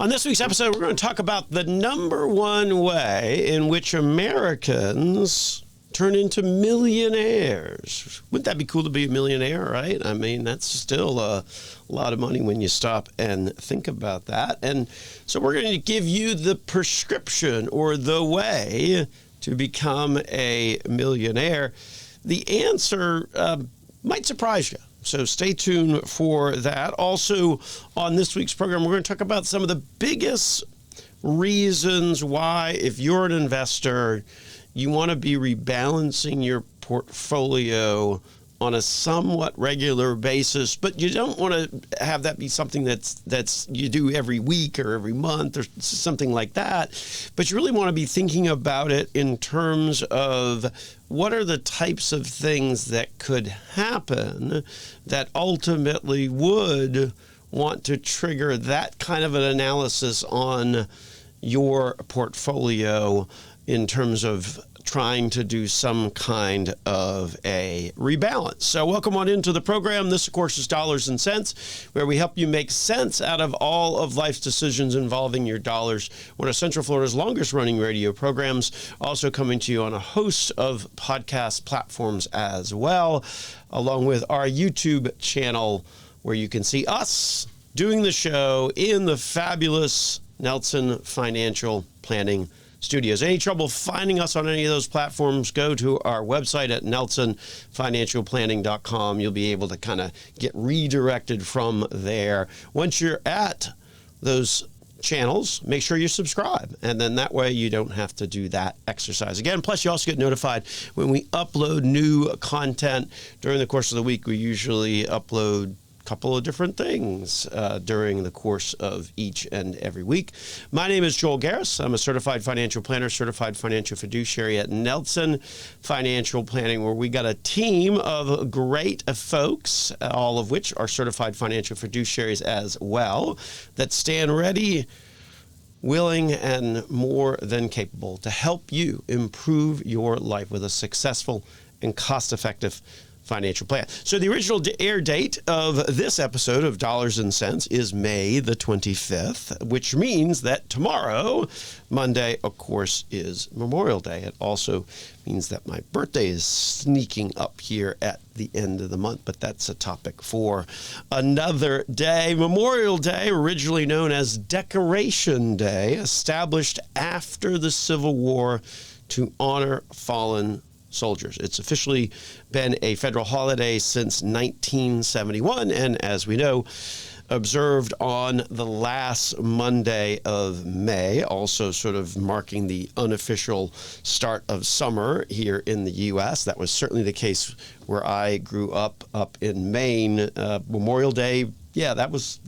On this week's episode, we're going to talk about the number one way in which Americans turn into millionaires. Wouldn't that be cool to be a millionaire, right? I mean, that's still a lot of money when you stop and think about that. And so we're going to give you the prescription or the way to become a millionaire. The answer might surprise you. So stay tuned for that. Also, on this week's program, we're going to talk about some of the biggest reasons why, if you're an investor, you want to be rebalancing your portfolio on a somewhat regular basis, but you don't want to have that be something that's you do every week or every month or something like that. But you really want to be thinking about it in terms of what are the types of things that could happen that ultimately would want to trigger that kind of an analysis on your portfolio in terms of trying to do some kind of a rebalance. So welcome on into the program. This, of course, is Dollars and Cents, where we help you make sense out of all of life's decisions involving your dollars. One of Central Florida's longest running radio programs, also coming to you on a host of podcast platforms as well, along with our YouTube channel, where you can see us doing the show in the fabulous Nelson Financial Planning Studios. Any trouble finding us on any of those platforms, go to our website at nelsonfinancialplanning.com. You'll be able to kind of get redirected from there. Once you're at those channels, make sure you subscribe, and then that way you don't have to do that exercise again. Plus, you also get notified when we upload new content during the course of the week. We usually upload couple of different things during the course of each and every week. My name is Joel Garris. I'm a certified financial planner, certified financial fiduciary at Nelson Financial Planning, where we got a team of great folks, all of which are certified financial fiduciaries as well, that stand ready, willing, and more than capable to help you improve your life with a successful and cost-effective financial plan. So the original air date of this episode of Dollars and Cents is May the 25th, which means that tomorrow, Monday, of course, is Memorial Day. It also means that my birthday is sneaking up here at the end of the month, but that's a topic for another day. Memorial Day, originally known as Decoration Day, established after the Civil War to honor fallen soldiers. It's officially been a federal holiday since 1971, and as we know, observed on the last Monday of May, also sort of marking the unofficial start of summer here in the U.S. That was certainly the case where I grew up in Maine. Memorial Day, yeah, that was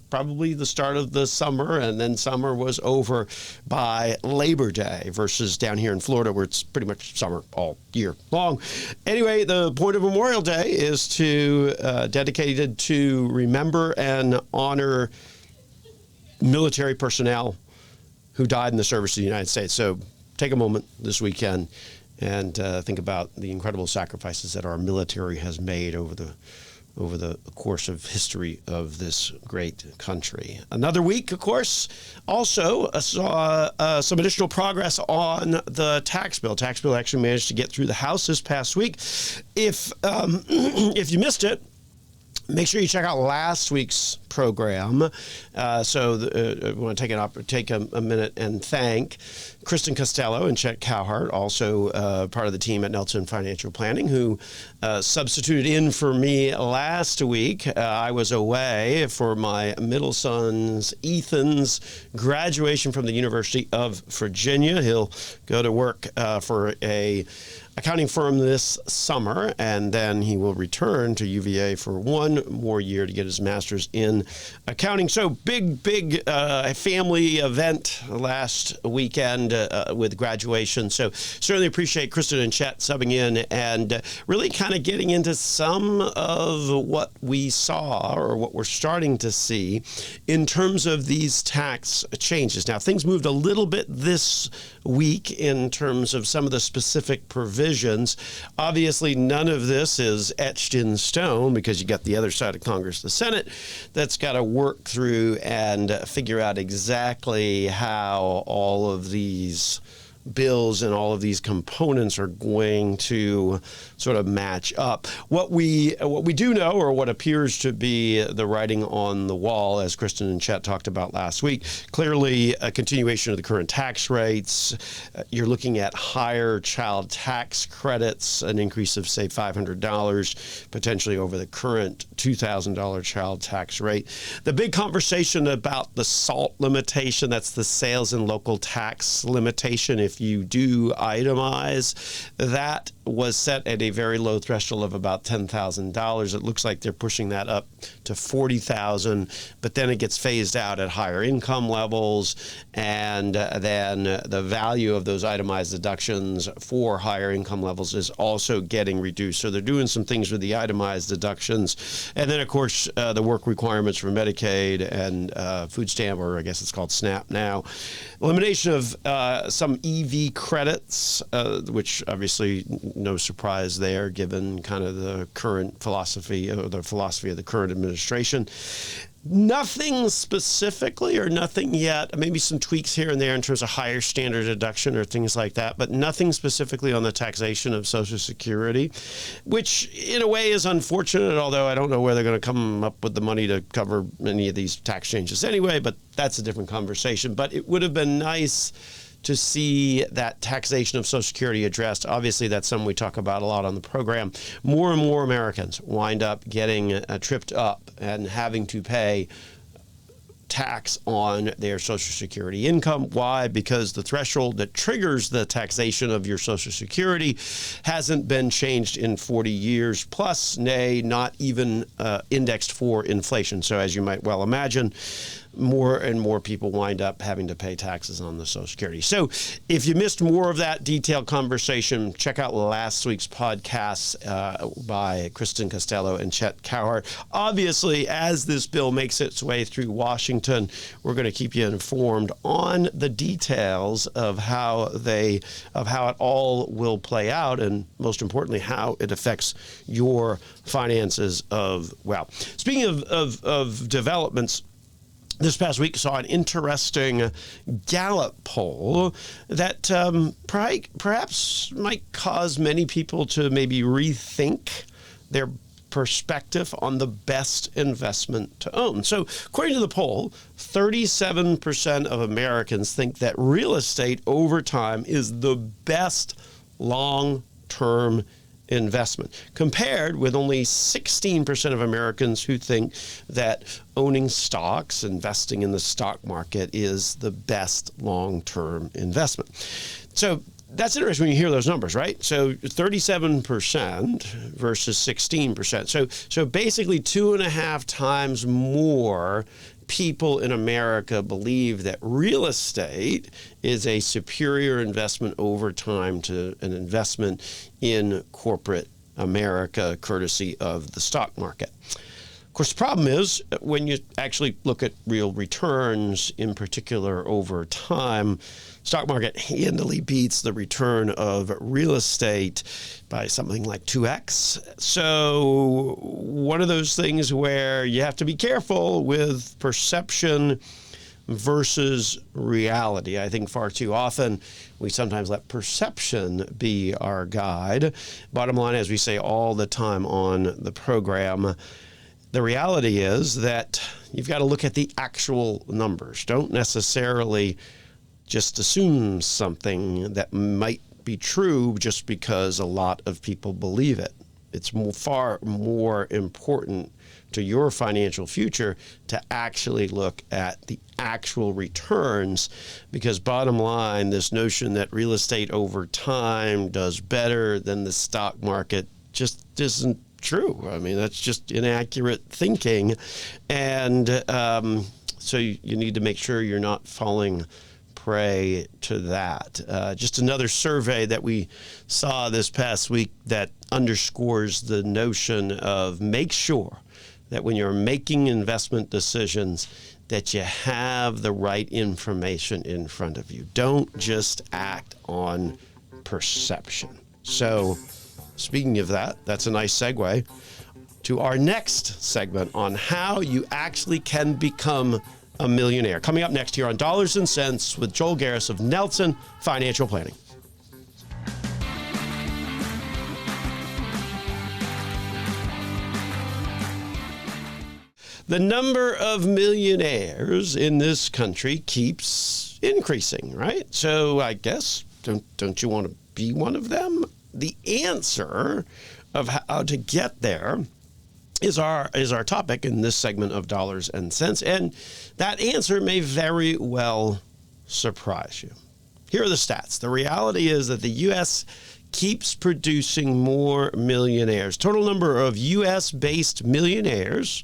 probably the start of the summer, and then summer was over by Labor Day versus down here in Florida where it's pretty much summer all year long. Anyway, the point of Memorial Day is dedicated to remember and honor military personnel who died in the service of the United States. So take a moment this weekend and think about the incredible sacrifices that our military has made over the course of history of this great country. Another week, of course, also saw some additional progress on the tax bill. Tax bill actually managed to get through the House this past week. If you missed it, make sure you check out last week's program. I want to take a minute and thank Kristen Costello and Chet Cowhart, also part of the team at Nelson Financial Planning, who substituted in for me last week. I was away for my middle son's, Ethan's, graduation from the University of Virginia. He'll go to work for a accounting firm this summer, and then he will return to UVA for one more year to get his master's in accounting. So big family event last weekend with graduation. So certainly appreciate Kristen and Chet subbing in and really kind of getting into some of what we saw or what we're starting to see in terms of these tax changes. Now, things moved a little bit this week in terms of some of the specific provisions. Obviously, none of this is etched in stone because you got the other side of Congress, the Senate, that's that's got to work through and figure out exactly how all of these bills and all of these components are going to sort of match up. What we do know, or what appears to be the writing on the wall, as Kristen and Chet talked about last week, clearly a continuation of the current tax rates. You're looking at higher child tax credits, an increase of, say, $500 potentially over the current $2,000 child tax rate. The big conversation about the SALT limitation, that's the sales and local tax limitation. If you do itemize, that was set at a very low threshold of about $10,000. It looks like they're pushing that up to $40,000, but then it gets phased out at higher income levels, and then the value of those itemized deductions for higher income levels is also getting reduced. So they're doing some things with the itemized deductions. And then, of course, the work requirements for Medicaid and food stamp, or I guess it's called SNAP now. Elimination of some EV credits, which obviously no surprise there, given kind of the current philosophy, or the philosophy of the current administration. Nothing specifically, or nothing yet, maybe some tweaks here and there in terms of higher standard deduction or things like that, but nothing specifically on the taxation of Social Security, which in a way is unfortunate, although I don't know where they're going to come up with the money to cover any of these tax changes anyway, but that's a different conversation. But it would have been nice to see that taxation of Social Security addressed. Obviously, that's something we talk about a lot on the program. More and more Americans wind up getting tripped up and having to pay tax on their Social Security income. Why? Because the threshold that triggers the taxation of your Social Security hasn't been changed in 40 years, plus, nay, not even indexed for inflation. So as you might well imagine, more and more people wind up having to pay taxes on the Social Security. So if you missed more of that detailed conversation, check out last week's podcast by Kristen Costello and Chet Cowhart. Obviously, as this bill makes its way through Washington, we're going to keep you informed on the details of how it all will play out, and most importantly, how it affects your finances well. Speaking of developments, this past week saw an interesting Gallup poll that perhaps might cause many people to maybe rethink their perspective on the best investment to own. So according to the poll, 37% of Americans think that real estate over time is the best long-term investment, compared with only 16% of Americans who think that owning stocks, investing in the stock market, is the best long-term investment. So that's interesting when you hear those numbers, right? So 37% versus 16%. So basically 2.5 times more people in America believe that real estate is a superior investment over time to an investment in corporate America, courtesy of the stock market. Of course, the problem is when you actually look at real returns, in particular over time, stock market handily beats the return of real estate by something like 2x. So one of those things where you have to be careful with perception versus reality. I think far too often we sometimes let perception be our guide. Bottom line, as we say all the time on the program, the reality is that you've got to look at the actual numbers. Don't necessarily just assume something that might be true just because a lot of people believe it. It's far more important to your financial future to actually look at the actual returns, because bottom line, this notion that real estate over time does better than the stock market just isn't true. I mean, that's just inaccurate thinking. And so you need to make sure you're not falling prey to that. Just another survey that we saw this past week that underscores the notion of make sure that when you're making investment decisions that you have the right information in front of you. Don't just act on perception. So speaking of that, that's a nice segue to our next segment on how you actually can become a millionaire. Coming up next here on Dollars and Cents with Joel Garris of Nelson Financial Planning. The number of millionaires in this country keeps increasing, right? So I guess, don't you want to be one of them? The answer of how to get there is our topic in this segment of Dollars and Cents, and that answer may very well surprise you. Here are the stats. The reality is that the U.S. keeps producing more millionaires. Total number of U.S.-based millionaires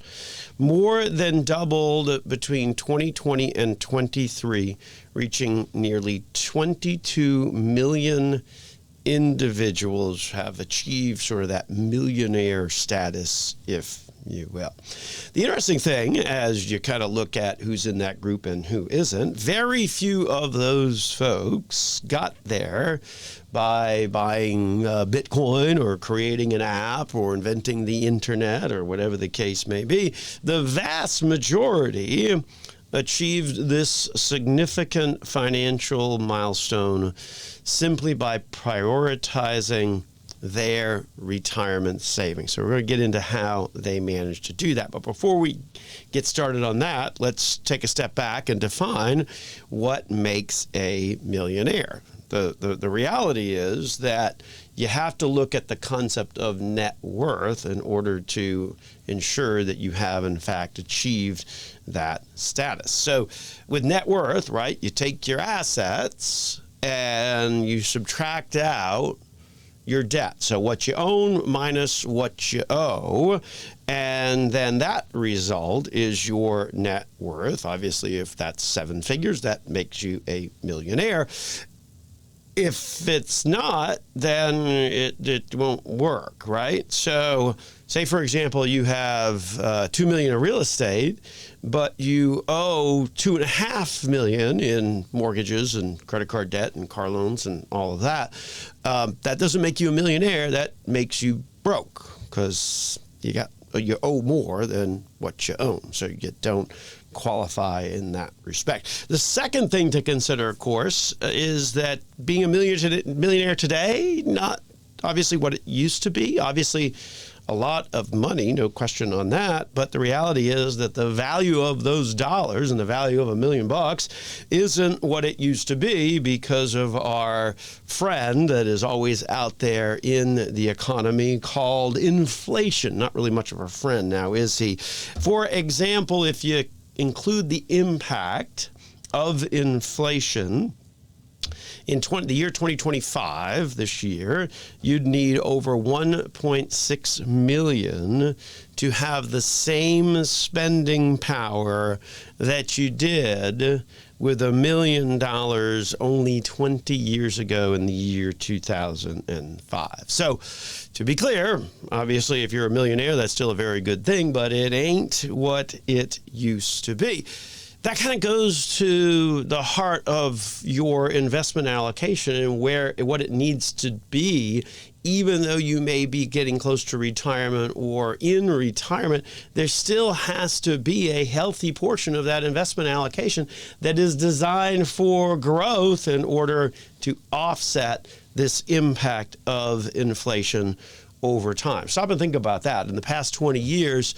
more than doubled between 2020 and 23, reaching nearly 22 million individuals have achieved sort of that millionaire status, if you will. The interesting thing, as you kind of look at who's in that group and who isn't, very few of those folks got there by buying Bitcoin or creating an app or inventing the internet or whatever the case may be. The vast majority achieved this significant financial milestone simply by prioritizing their retirement savings. So we're going to get into how they managed to do that. But before we get started on that, let's take a step back and define what makes a millionaire. The reality is that you have to look at the concept of net worth in order to ensure that you have, in fact, achieved that status. So with net worth, right, you take your assets and you subtract out your debt. So what you own minus what you owe, and then that result is your net worth. Obviously, if that's seven figures, that makes you a millionaire. If it's not, then it won't work, right? So say, for example, you have $2 million in real estate, but you owe $2.5 million in mortgages and credit card debt and car loans and all of that. That doesn't make you a millionaire. That makes you broke because you owe more than what you own. So you don't qualify in that respect. The second thing to consider, of course, is that being a millionaire today, not obviously what it used to be. Obviously, a lot of money, no question on that. But the reality is that the value of those dollars and the value of $1 million isn't what it used to be because of our friend that is always out there in the economy called inflation. Not really much of a friend now, is he? For example, if you include the impact of inflation in the year 2025, this year, you'd need over 1.6 million to have the same spending power that you did with $1 million only 20 years ago in the year 2005. So to be clear, obviously, if you're a millionaire, that's still a very good thing, but it ain't what it used to be. That kind of goes to the heart of your investment allocation and what it needs to be. Even though you may be getting close to retirement or in retirement, there still has to be a healthy portion of that investment allocation that is designed for growth in order to offset this impact of inflation over time. Stop and think about that. In the past 20 years,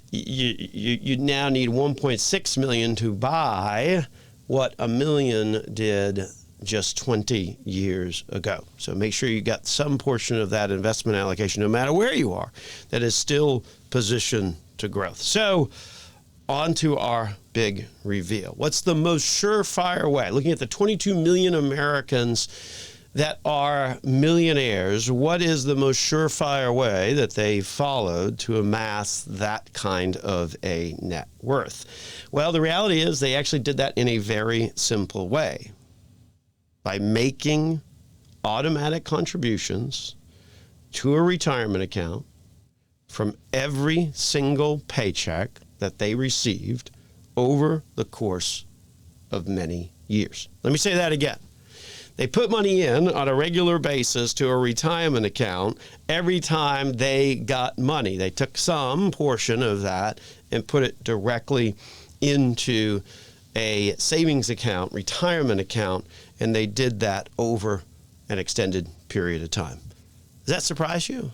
you now need 1.6 million to buy what $1 million did just 20 years ago. So make sure you got some portion of that investment allocation, no matter where you are, that is still positioned to growth. So on to our big reveal. What's the most surefire way? Looking at the 22 million Americans that are millionaires, what is the most surefire way that they followed to amass that kind of a net worth? Well, the reality is they actually did that in a very simple way. By making automatic contributions to a retirement account from every single paycheck that they received over the course of many years. Let me say that again. They put money in on a regular basis to a retirement account every time they got money. They took some portion of that and put it directly into a savings account, retirement account, and they did that over an extended period of time. Does that surprise you?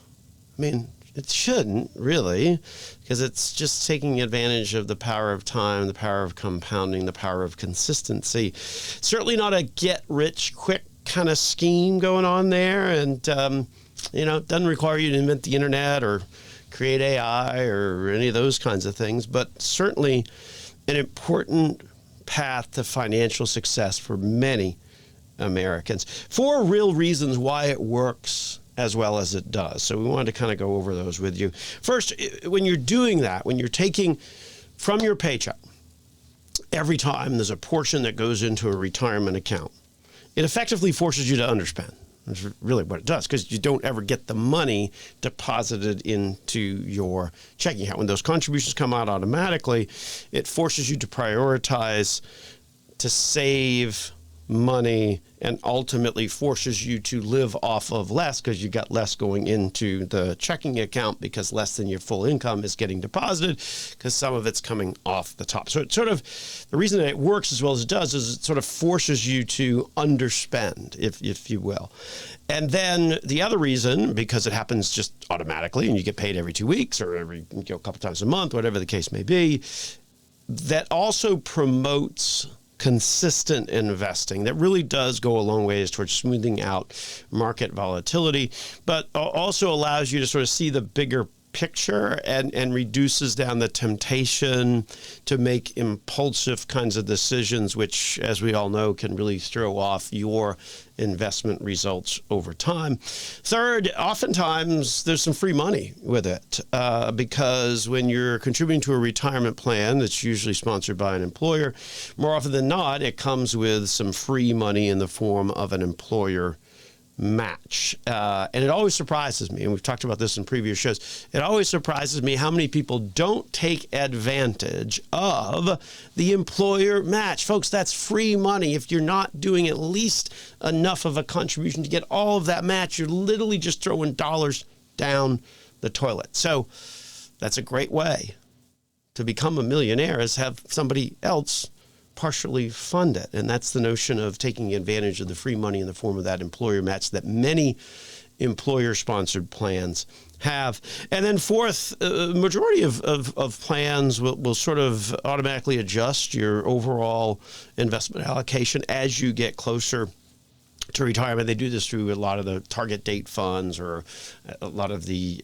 I mean, it shouldn't, really, because it's just taking advantage of the power of time, the power of compounding, the power of consistency. Certainly not a get-rich-quick kind of scheme going on there, and it doesn't require you to invent the internet or create AI or any of those kinds of things, but certainly an important path to financial success for many Americans. 4 real reasons why it works as well as it does. So we wanted to kind of go over those with you. First, when you're doing that, when you're taking from your paycheck, every time there's a portion that goes into a retirement account, it effectively forces you to underspend. That's really what it does, because you don't ever get the money deposited into your checking account. When those contributions come out automatically, it forces you to prioritize, to save money, and ultimately forces you to live off of less, because you got less going into the checking account because less than your full income is getting deposited, because some of it's coming off the top. So it's sort of, the reason that it works as well as it does is it sort of forces you to underspend, if you will. And then the other reason, because it happens just automatically and you get paid every 2 weeks or every couple times a month, whatever the case may be, that also promotes consistent investing. That really does go a long ways towards smoothing out market volatility, but also allows you to sort of see the bigger picture and reduces down the temptation to make impulsive kinds of decisions, which, as we all know, can really throw off your investment results over time. Third, oftentimes there's some free money with it, because when you're contributing to a retirement plan that's usually sponsored by an employer, more often than not, it comes with some free money in the form of an employer match. And it always surprises me, and we've talked about this in previous shows, it always surprises me how many people don't take advantage of the employer match. Folks, that's free money. If you're not doing at least enough of a contribution to get all of that match, you're literally just throwing dollars down the toilet. So that's a great way to become a millionaire, is have somebody else partially fund it. And that's the notion of taking advantage of the free money in the form of that employer match that many employer-sponsored plans have. And then fourth, majority of plans will sort of automatically adjust your overall investment allocation as you get closer to retirement. They do this through a lot of the target date funds or a lot of the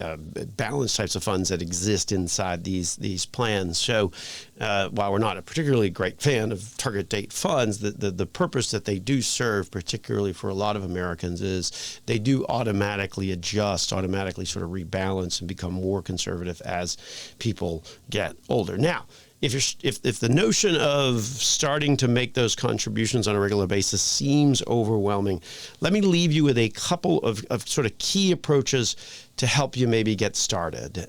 balanced types of funds that exist inside these plans. So while we're not a particularly great fan of target date funds, the purpose that they do serve, particularly for a lot of Americans, is they do automatically adjust, automatically sort of rebalance and become more conservative as people get older. Now, if the notion of starting to make those contributions on a regular basis seems overwhelming, let me leave you with a couple of sort of key approaches to help you maybe get started.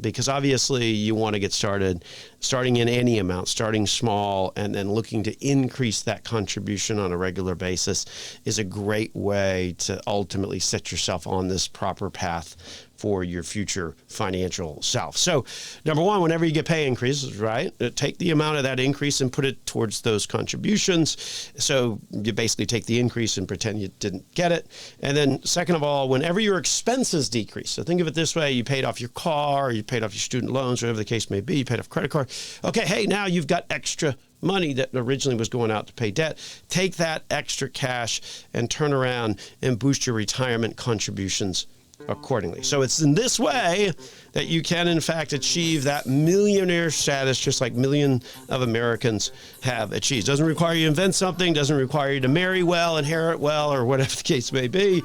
Because obviously you want to get starting in any amount, starting small, and then looking to increase that contribution on a regular basis is a great way to ultimately set yourself on this proper path for your future financial self. So number one, whenever you get pay increases, right, take the amount of that increase and put it towards those contributions. So you basically take the increase and pretend you didn't get it. And then second of all, whenever your expenses decrease, so think of it this way, you paid off your car, or you paid off your student loans, whatever the case may be, you paid off credit card. Okay, hey, now you've got extra money that originally was going out to pay debt. Take that extra cash and turn around and boost your retirement contributions accordingly. So it's in this way that you can, in fact, achieve that millionaire status, just like millions of Americans have achieved. Doesn't require you to invent something, doesn't require you to marry well, inherit well, or whatever the case may be.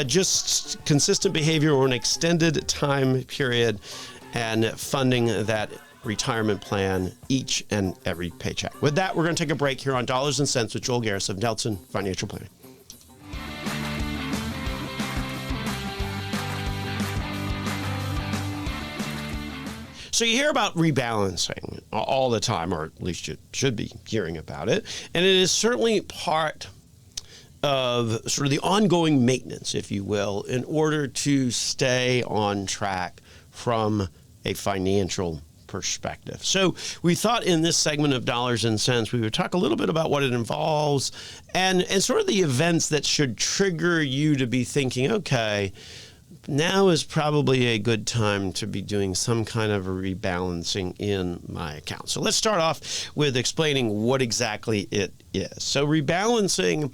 Just consistent behavior over an extended time period and funding that retirement plan each and every paycheck. With that, we're going to take a break here on Dollars and Cents with Joel Garris of Nelson Financial Planning. So you hear about rebalancing all the time, or at least you should be hearing about it. And it is certainly part of sort of the ongoing maintenance, if you will, in order to stay on track from a financial perspective. So we thought in this segment of Dollars and Cents, we would talk a little bit about what it involves and sort of the events that should trigger you to be thinking, okay, now is probably a good time to be doing some kind of a rebalancing in my account. So let's start off with explaining what exactly it is. So rebalancing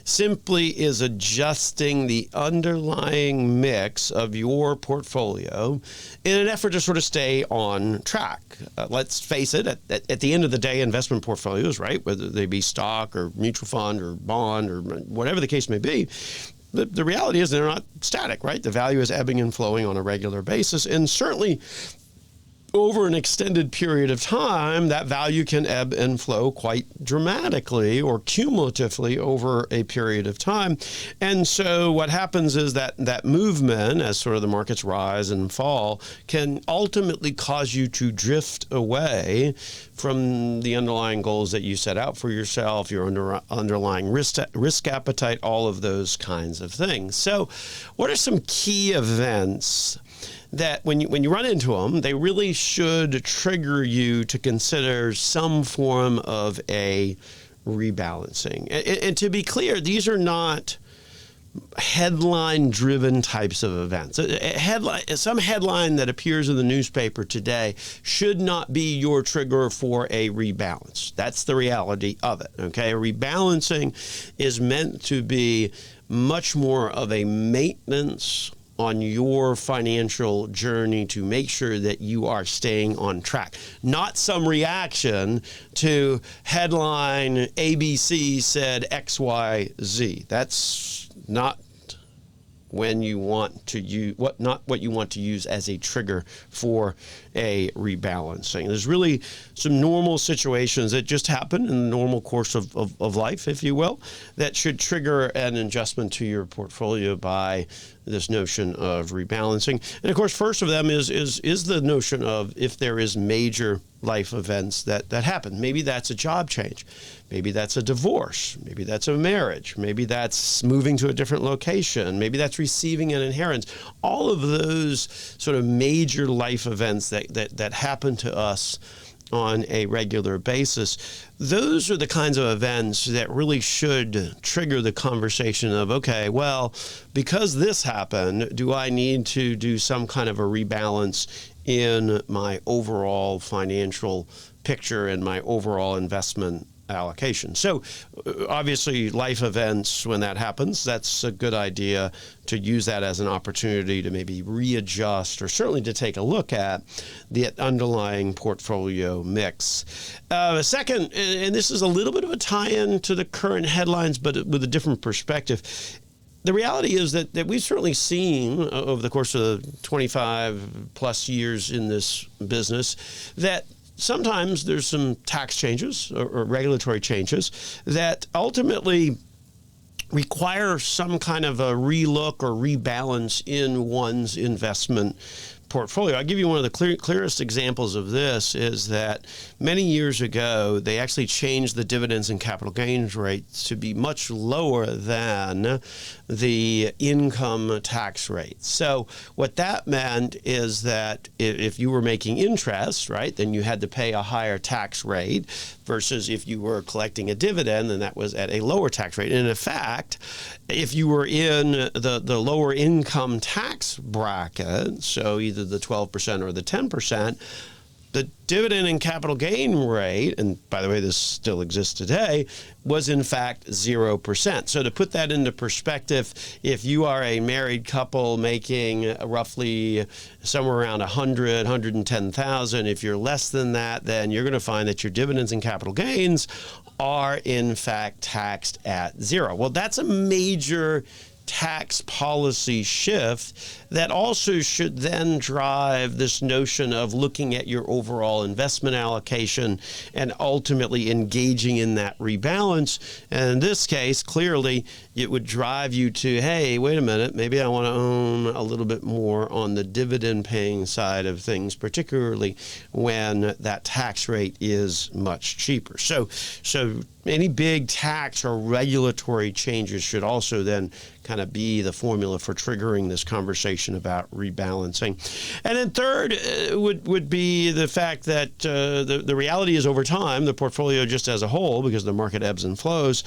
simply is adjusting the underlying mix of your portfolio in an effort to sort of stay on track. Let's face it, at the end of the day, investment portfolios, right, whether they be stock or mutual fund or bond or whatever the case may be, the reality is they're not static, right? The value is ebbing and flowing on a regular basis. And certainly over an extended period of time, that value can ebb and flow quite dramatically or cumulatively over a period of time. And so what happens is that movement, as sort of the markets rise and fall, can ultimately cause you to drift away from the underlying goals that you set out for yourself, your underlying risk appetite, all of those kinds of things. So what are some key events that when you run into them, they really should trigger you to consider some form of a rebalancing? And to be clear, these are not headline-driven types of events. Some headline that appears in the newspaper today should not be your trigger for a rebalance. That's the reality of it, okay? A rebalancing is meant to be much more of a maintenance on your financial journey to make sure that you are staying on track. Not some reaction to headline ABC said XYZ. That's not when you want to use what you want to use as a trigger for a rebalancing. There's really some normal situations that just happen in the normal course of life, if you will, that should trigger an adjustment to your portfolio by this notion of rebalancing. And of course, first of them is the notion of if there is major life events that happen. Maybe that's a job change. Maybe that's a divorce. Maybe that's a marriage. Maybe that's moving to a different location. Maybe that's receiving an inheritance. All of those sort of major life events that happen to us on a regular basis, those are the kinds of events that really should trigger the conversation of, okay, well, because this happened, do I need to do some kind of a rebalance in my overall financial picture and my overall investment allocation? So obviously life events, when that happens, that's a good idea to use that as an opportunity to maybe readjust or certainly to take a look at the underlying portfolio mix. Second, and this is a little bit of a tie-in to the current headlines, but with a different perspective. The reality is that we've certainly seen over the course of the 25 plus years in this business that sometimes there's some tax changes or regulatory changes that ultimately require some kind of a relook or rebalance in one's investment portfolio. I'll give you one of the clearest examples of this is that many years ago, they actually changed the dividends and capital gains rates to be much lower than the income tax rate. So what that meant is that if you were making interest, right, then you had to pay a higher tax rate versus if you were collecting a dividend, then that was at a lower tax rate. And in fact, if you were in the lower income tax bracket, so either the 12% or the 10%, the dividend and capital gain rate, and by the way, this still exists today, was in fact 0%. So to put that into perspective, if you are a married couple making roughly somewhere around 110,000, if you're less than that, then you're going to find that your dividends and capital gains are in fact taxed at 0. Well, that's a major tax policy shift that also should then drive this notion of looking at your overall investment allocation and ultimately engaging in that rebalance. And in this case, clearly, it would drive you to, hey, wait a minute, maybe I want to own a little bit more on the dividend paying side of things, particularly when that tax rate is much cheaper. So any big tax or regulatory changes should also then kind of be the formula for triggering this conversation about rebalancing. And then third would be the fact that the reality is over time, the portfolio just as a whole, because the market ebbs and flows,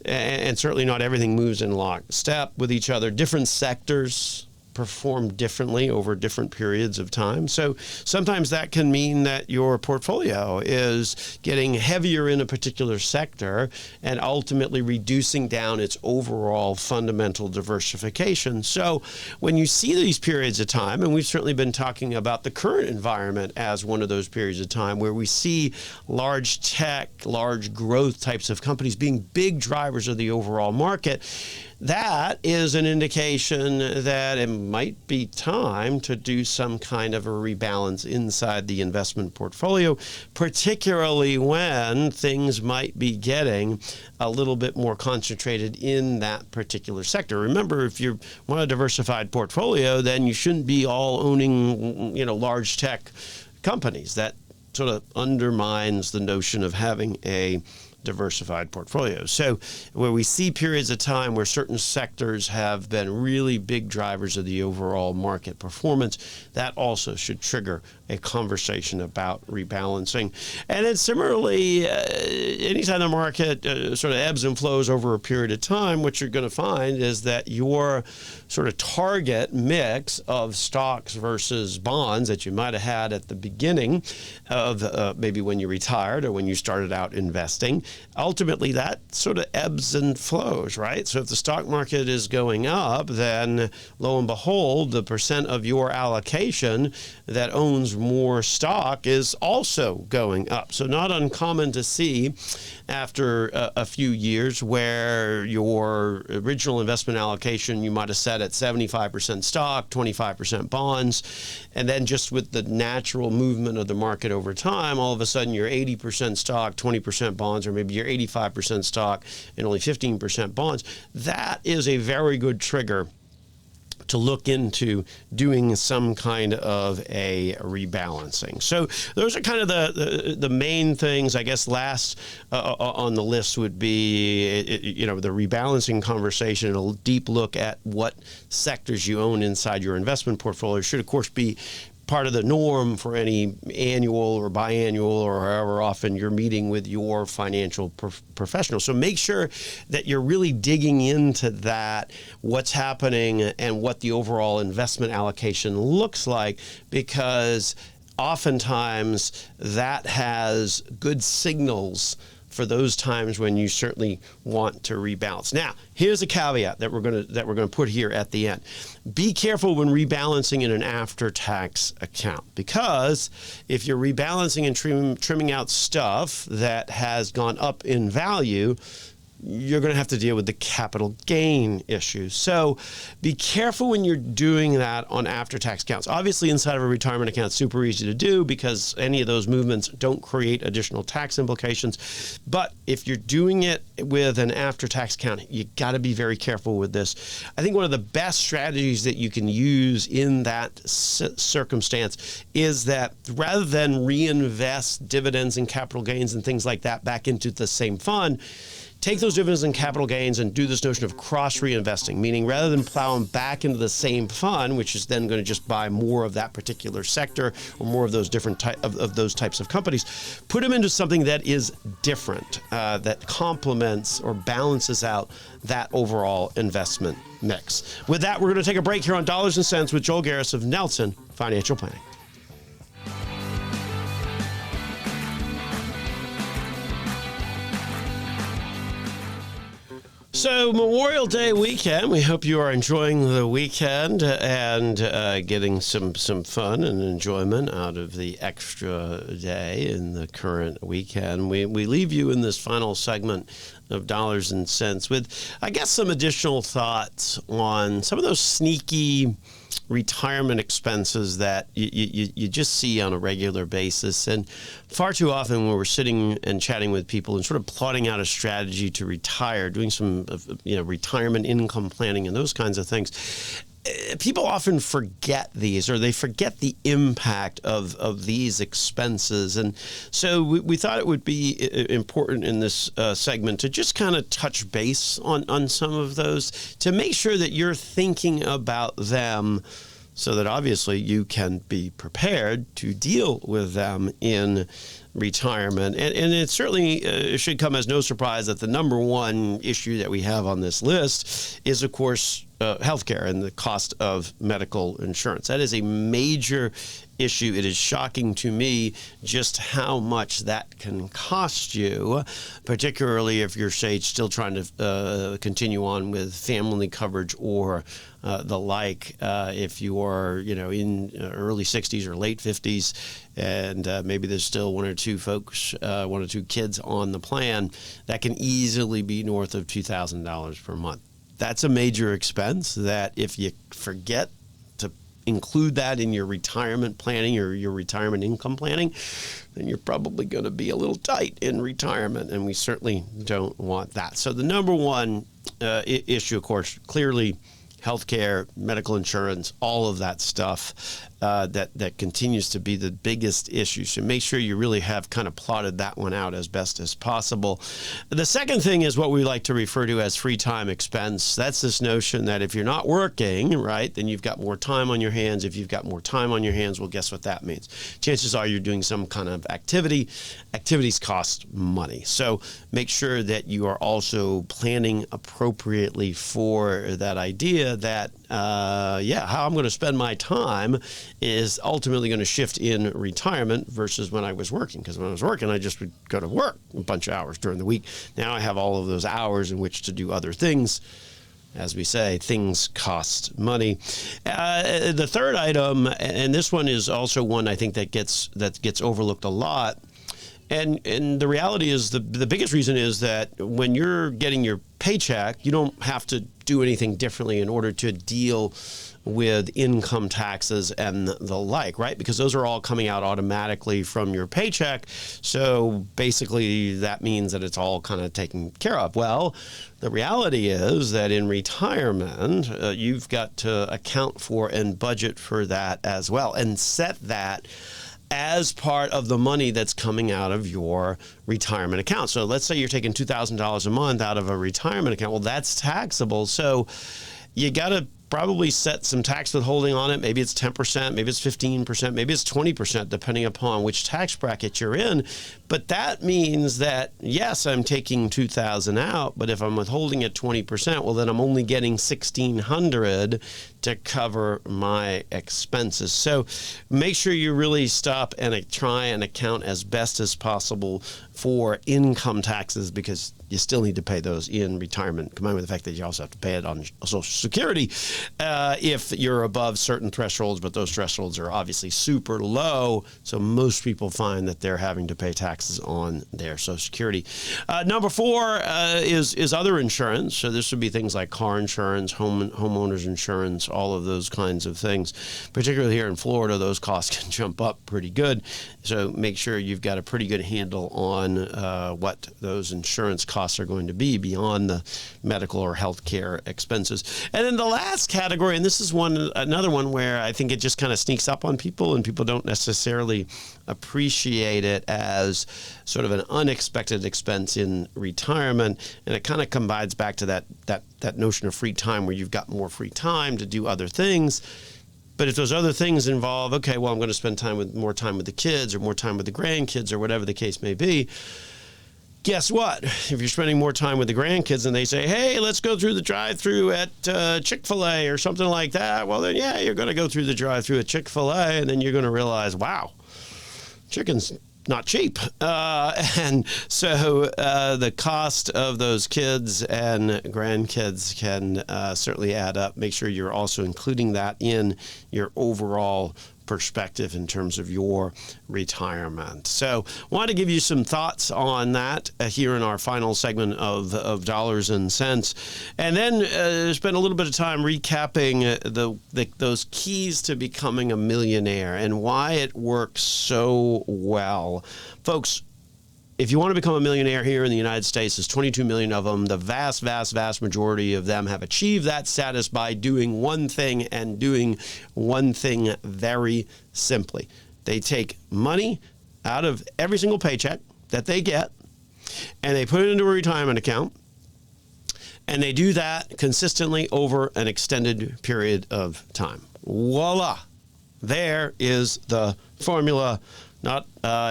and certainly not everything moves in lockstep with each other. Different sectors perform differently over different periods of time. So sometimes that can mean that your portfolio is getting heavier in a particular sector and ultimately reducing down its overall fundamental diversification. So when you see these periods of time, and we've certainly been talking about the current environment as one of those periods of time where we see large tech, large growth types of companies being big drivers of the overall market, that is an indication that it might be time to do some kind of a rebalance inside the investment portfolio, particularly when things might be getting a little bit more concentrated in that particular sector. Remember, if you want a diversified portfolio, then you shouldn't be all owning, large tech companies. That sort of undermines the notion of having a diversified portfolio. So where we see periods of time where certain sectors have been really big drivers of the overall market performance, that also should trigger a conversation about rebalancing. And then similarly, anytime the market sort of ebbs and flows over a period of time, what you're going to find is that your sort of target mix of stocks versus bonds that you might have had at the beginning of maybe when you retired or when you started out investing, ultimately that sort of ebbs and flows, right? So if the stock market is going up, then lo and behold, the percent of your allocation that owns more stock is also going up. So not uncommon to see after a few years where your original investment allocation you might have set at 75% stock, 25% bonds, and then just with the natural movement of the market over time, all of a sudden you're 80% stock, 20% bonds, or maybe you're 85% stock and only 15% bonds. That is a very good trigger to look into doing some kind of a rebalancing. So those are kind of the main things. I guess last on the list would be the rebalancing conversation, a deep look at what sectors you own inside your investment portfolio should of course be part of the norm for any annual or biannual or however often you're meeting with your financial professional. So make sure that you're really digging into that, what's happening and what the overall investment allocation looks like, because oftentimes that has good signals for those times when you certainly want to rebalance. Now, here's a caveat that we're going to put here at the end. Be careful when rebalancing in an after-tax account, because if you're rebalancing and trimming out stuff that has gone up in value, you're going to have to deal with the capital gain issue. So be careful when you're doing that on after-tax accounts. Obviously, inside of a retirement account, it's super easy to do because any of those movements don't create additional tax implications. But if you're doing it with an after-tax account, you got to be very careful with this. I think one of the best strategies that you can use in that circumstance is that rather than reinvest dividends and capital gains and things like that back into the same fund, take those dividends and capital gains and do this notion of cross reinvesting, meaning rather than plow them back into the same fund, which is then going to just buy more of that particular sector or more of those different of those types of companies, put them into something that is different, that complements or balances out that overall investment mix. With that, we're going to take a break here on Dollars and Cents with Joel Garris of Nelson Financial Planning. So Memorial Day weekend, we hope you are enjoying the weekend and getting some fun and enjoyment out of the extra day in the current weekend. We leave you in this final segment of Dollars and Cents with, I guess, some additional thoughts on some of those sneaky retirement expenses that you just see on a regular basis. And far too often when we're sitting and chatting with people and sort of plotting out a strategy to retire, doing some retirement income planning and those kinds of things, people often forget these, or they forget the impact of these expenses. And so we thought it would be important in this segment to just kind of touch base on some of those to make sure that you're thinking about them so that obviously you can be prepared to deal with them in retirement. And it certainly should come as no surprise that the number one issue that we have on this list is, of course, healthcare and the cost of medical insurance. That is a major issue. It is shocking to me just how much that can cost you, particularly if you're, say, still trying to continue on with family coverage or the like. If you are, in early 60s or late 50s, and maybe there's still one or two folks, one or two kids on the plan, that can easily be north of $2,000 per month. That's a major expense that if you forget to include that in your retirement planning or your retirement income planning, then you're probably going to be a little tight in retirement, and we certainly don't want that. So the number one issue, of course, clearly healthcare, medical insurance, all of that stuff that continues to be the biggest issue. So make sure you really have kind of plotted that one out as best as possible. The second thing is what we like to refer to as free time expense. That's this notion that if you're not working, right, then you've got more time on your hands. If you've got more time on your hands, well, guess what that means? Chances are you're doing some kind of activity. Activities cost money. So make sure that you are also planning appropriately for that idea that, how I'm going to spend my time is ultimately going to shift in retirement versus when I was working. Because when I was working, I just would go to work a bunch of hours during the week. Now I have all of those hours in which to do other things. As we say, things cost money. The third item, and this one is also one I think that gets overlooked a lot. And the reality is the biggest reason is that when you're getting your paycheck, you don't have to do anything differently in order to deal with income taxes and the like, right? Because those are all coming out automatically from your paycheck. So basically that means that it's all kind of taken care of. Well, the reality is that in retirement, you've got to account for and budget for that as well and set that as part of the money that's coming out of your retirement account. So let's say you're taking $2,000 a month out of a retirement account. Well, that's taxable. So you got to probably set some tax withholding on it. Maybe it's 10%, maybe it's 15%, maybe it's 20%, depending upon which tax bracket you're in. But that means that, yes, I'm taking $2,000 out, but if I'm withholding at 20%, well, then I'm only getting $1,600 to cover my expenses. So make sure you really stop and try and account as best as possible for income taxes, because you still need to pay those in retirement, combined with the fact that you also have to pay it on Social Security if you're above certain thresholds, but those thresholds are obviously super low, so most people find that they're having to pay taxes on their Social Security. Number four is other insurance. So this would be things like car insurance, homeowners insurance, all of those kinds of things. Particularly here in Florida, those costs can jump up pretty good. So make sure you've got a pretty good handle on what those insurance costs are going to be beyond the medical or healthcare expenses. And then the last category, and this is another one where I think it just kind of sneaks up on people and people don't necessarily appreciate it as sort of an unexpected expense in retirement. And it kind of combines back to that notion of free time, where you've got more free time to do other things. But if those other things involve, okay, well, I'm going to spend more time with the kids or more time with the grandkids or whatever the case may be, guess what? If you're spending more time with the grandkids and they say, hey, let's go through the drive-thru at Chick-fil-A or something like that, well, then, yeah, you're going to go through the drive-thru at Chick-fil-A, and then you're going to realize, wow, chicken's not cheap. And so the cost of those kids and grandkids can certainly add up. Make sure you're also including that in your overall perspective in terms of your retirement. So I want to give you some thoughts on that here in our final segment of Dollars and Cents. And then spend a little bit of time recapping those keys to becoming a millionaire and why it works so well. Folks, if you want to become a millionaire here in the United States, there's 22 million of them. The vast, vast, vast majority of them have achieved that status by doing one thing and doing one thing very simply. They take money out of every single paycheck that they get and they put it into a retirement account. And they do that consistently over an extended period of time. Voila. There is the formula. Not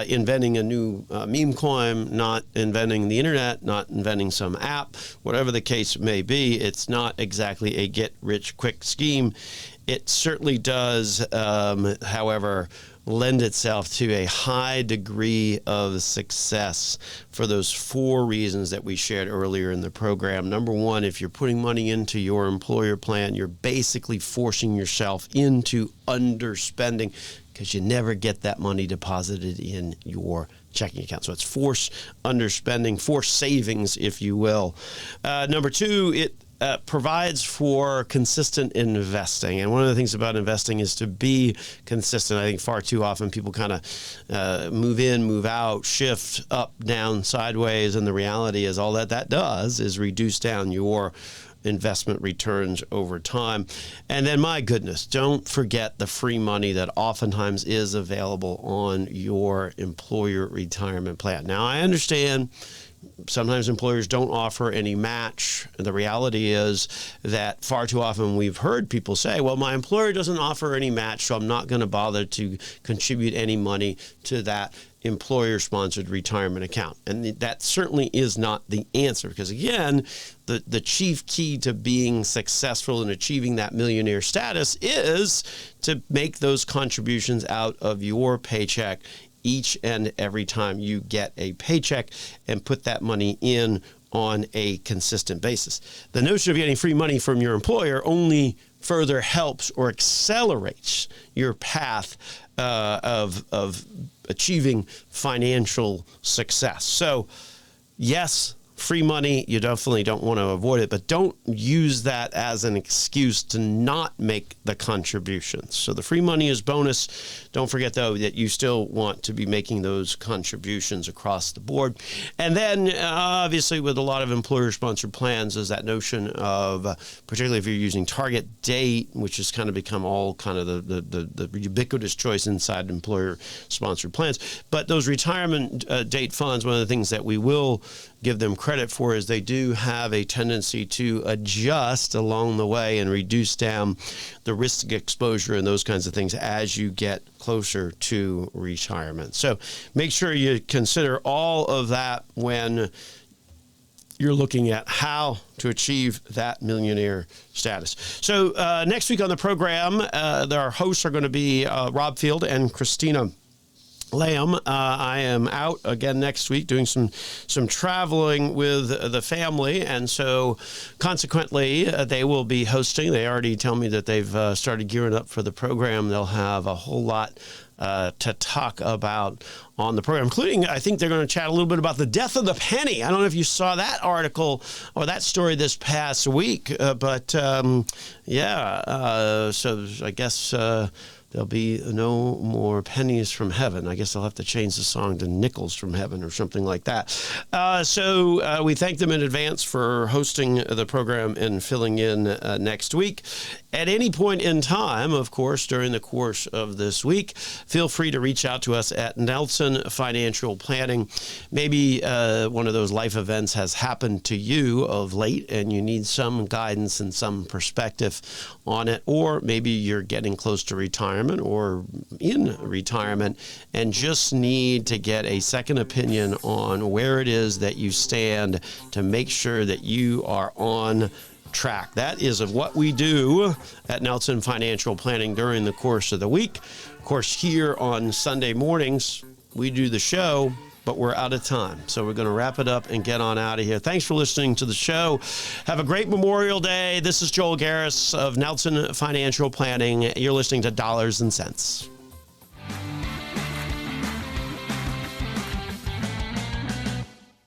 inventing a new meme coin, not inventing the internet, not inventing some app, whatever the case may be. It's not exactly a get-rich-quick scheme. It certainly does, however, lend itself to a high degree of success for those 4 reasons that we shared earlier in the program. Number one, if you're putting money into your employer plan, you're basically forcing yourself into underspending, because you never get that money deposited in your checking account. So it's forced underspending, forced savings, if you will. Number 2, it provides for consistent investing. And one of the things about investing is to be consistent. I think far too often people kind of move in, move out, shift up, down, sideways. And the reality is all that does is reduce down your investment returns over time. And then, my goodness, don't forget the free money that oftentimes is available on your employer retirement plan. Now, I understand sometimes employers don't offer any match. The reality is that far too often we've heard people say, well, my employer doesn't offer any match, so I'm not going to bother to contribute any money to that employer-sponsored retirement account. And that certainly is not the answer, because again, the chief key to being successful in achieving that millionaire status is to make those contributions out of your paycheck each and every time you get a paycheck and put that money in on a consistent basis. The notion of getting free money from your employer only further helps or accelerates your path of achieving financial success. So, yes, free money, you definitely don't want to avoid it, but don't use that as an excuse to not make the contributions. So the free money is bonus. Don't forget, though, that you still want to be making those contributions across the board. And then, obviously, with a lot of employer-sponsored plans, is that notion of, particularly if you're using target date, which has kind of become all kind of the ubiquitous choice inside employer-sponsored plans. But those retirement date funds, one of the things that we will give them credit for is they do have a tendency to adjust along the way and reduce down the risk exposure and those kinds of things as you get closer to retirement. So make sure you consider all of that when you're looking at how to achieve that millionaire status. So next week on the program, our hosts are going to be Rob Field and Christina Lamb. I am out again next week doing some traveling with the family, and so consequently they will be hosting. They already tell me that they've started gearing up for the program. They'll have a whole lot to talk about on the program, including, I think they're going to chat a little bit about the death of the penny. I don't know if you saw that article or that story this past week, but so I guess there'll be no more pennies from heaven. I guess I'll have to change the song to nickels from heaven or something like that. So we thank them in advance for hosting the program and filling in next week. At any point in time, of course, during the course of this week, feel free to reach out to us at Nelson Financial Planning. Maybe one of those life events has happened to you of late and you need some guidance and some perspective on it, or maybe you're getting close to retirement or in retirement and just need to get a second opinion on where it is that you stand to make sure that you are on track. That is of what we do at Nelson Financial Planning during the course of the week. Of course, here on Sunday mornings, we do the show, but we're out of time. So we're going to wrap it up and get on out of here. Thanks for listening to the show. Have a great Memorial Day. This is Joel Garris of Nelson Financial Planning. You're listening to Dollars and Cents.